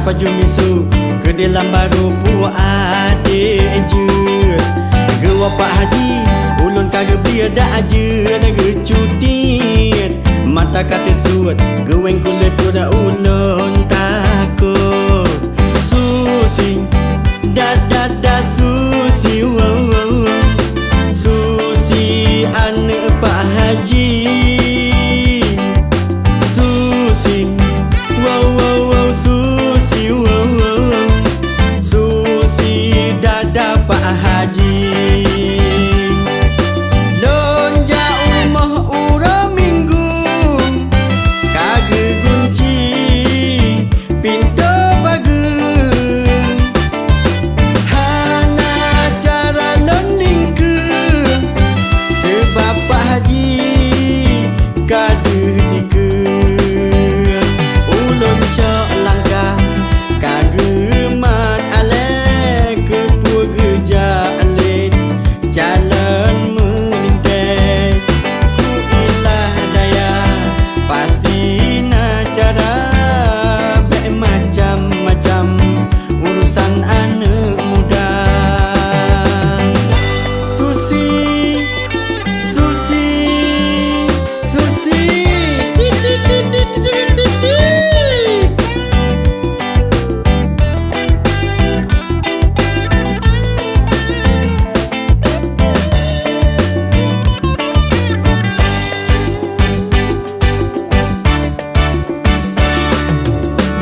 baju misu ke dalam baru puak adik je. Gewa Pak Haji ulun kagak biada aja negeri cutit. Mata kata suat geweng kulit kuda ulun takut. Susi da susi wow, wow, wow. Susi anak Pak Haji. Susi wow, wow, wow. Susi wow, wow, wow. Susi dada Pak Haji. Lonja umah ura minggu kagak kunci pintu pagar. Hana cara lon lingke sebab Pak Haji kaduh dike. Ulun cok langkah kagak mat alek ke puga jalit jalan melintek. Ku ilah daya pasti na cara be macam-macam urusan anak muda. Susi Susi Susi tit tit tit tit tit tit tit.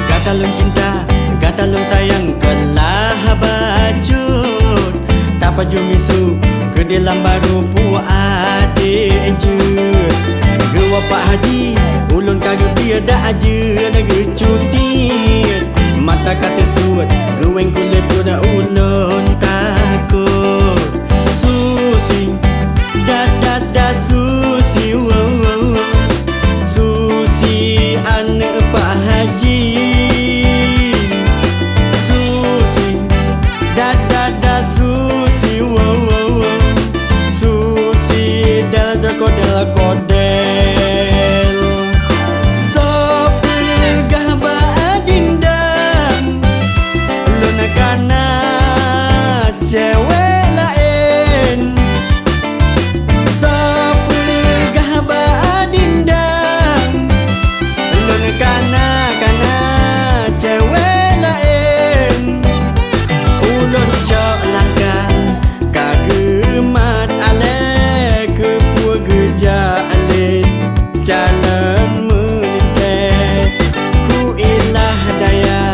Kata lun cinta, kata lun sayang kelah bacut. Tak baju misu ke dalam baru puak adik je. Gewa Pak Haji ulun kagak biada aja negeri cutit. Mata kata suat geweng kulit kuda ulun takut. Susi da susi wow, wow, wow. Susi anak Pak Haji. Susi da susi wow, wow, wow. Susi del kodel. So pegah badindang luna kana cewek lain. So pegah badindang luna kana cewek lain. Ulun cok langkah kagak mat alek ke puga jalit jalan melintek. Ku ilah daya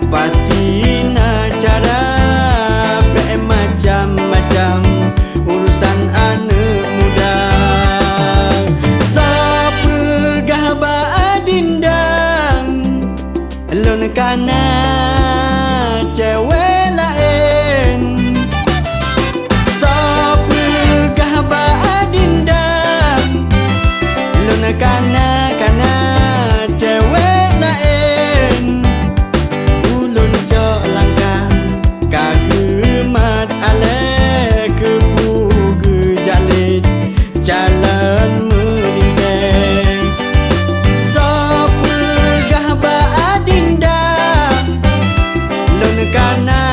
pasti na cara be macam-macam urusan anak muda. Sapegah badindang lun kana cewek lain. Sapegah badindang lun kana cewek lain. Ulun jok langkah kagak mat alek ke puga jalit jalan melintek. Sapegah badindang lun kana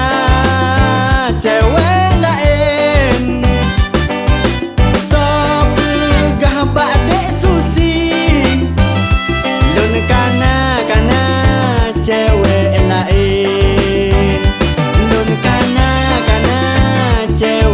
cewek lain. Sapegah badek Susi lun kana cewek lain. Lun kana cewek